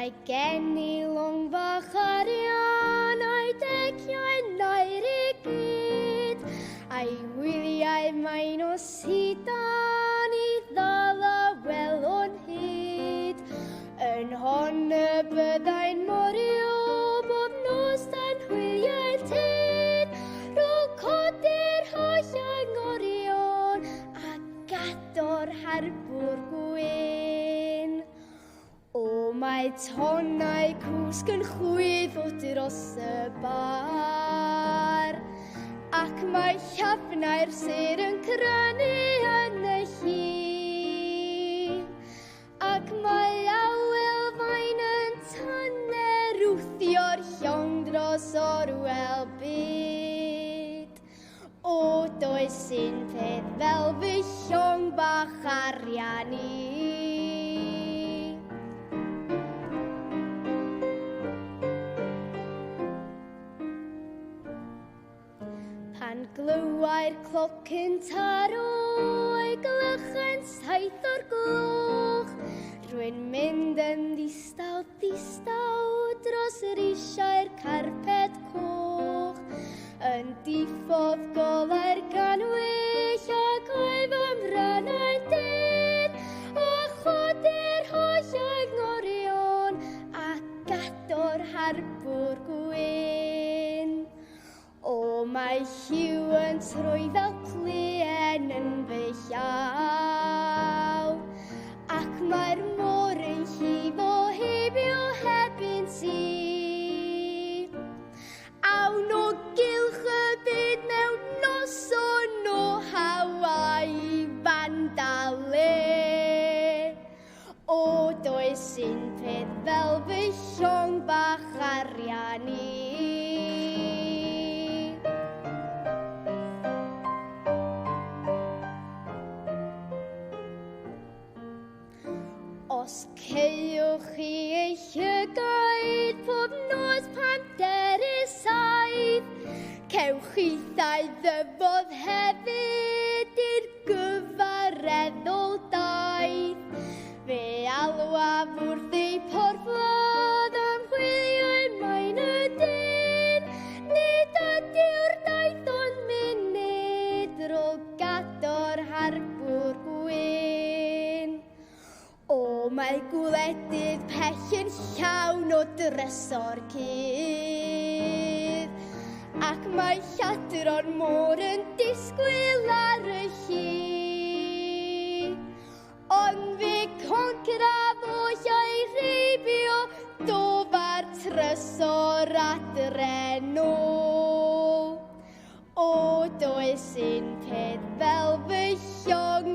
Mae gen I long fach arian a'i degiau nair I gyd, a'i wyliau mae'n o sidan I ddal a wel o'n hyd. Yn hon y byddai'n morio bob nos da'n hwyliau'r tyn, rôl codi'r holl angorion a gador harbwr gwyn. O mae tonnau cwsg yn chwyddo dros y bar, ac mae llafnau'r sir yn crynu yn y llun, ac mae awyl fain yn tanner wthio'r llong dros orwel byd. O does un peth fel fy llong bach arian I. Pan glywai'r cloc yn taro a'i glych yn 7 o'r gloch, rwy'n mynd yn ddistaw dros yr isiau'r carped coch, yn diffodd golau'r ganwyll ac oedd ymrannau'n dyn, a chodi'r holl angorion a gador harbwr gwyn. O mae lliw yn troi fel pluen yn fy llaw, ac mae'r môr yn llifo hebio hebyn si. Awn o gylch y byd mewn noson o Hawaii fandale. O does un peth fel fy llong bach arian I. Os ceiwch chi ei llygaid pob nos 57, cewch chi 2 ddyfod hefyd i'r gyfareddol daith. Fe alwaf wrth ei porfod am chwiliau mae'n y dyn, nid ydyw'r daith ond munud rôl gador harbwr gwyn. O mae gwledydd pell yn llawn o drysor cudd, ac mae lladron môr yn disgwyl ar y llun. Ond fe concraf o ei reibio dofar trysor adre nôl. O does un peth fel fy llong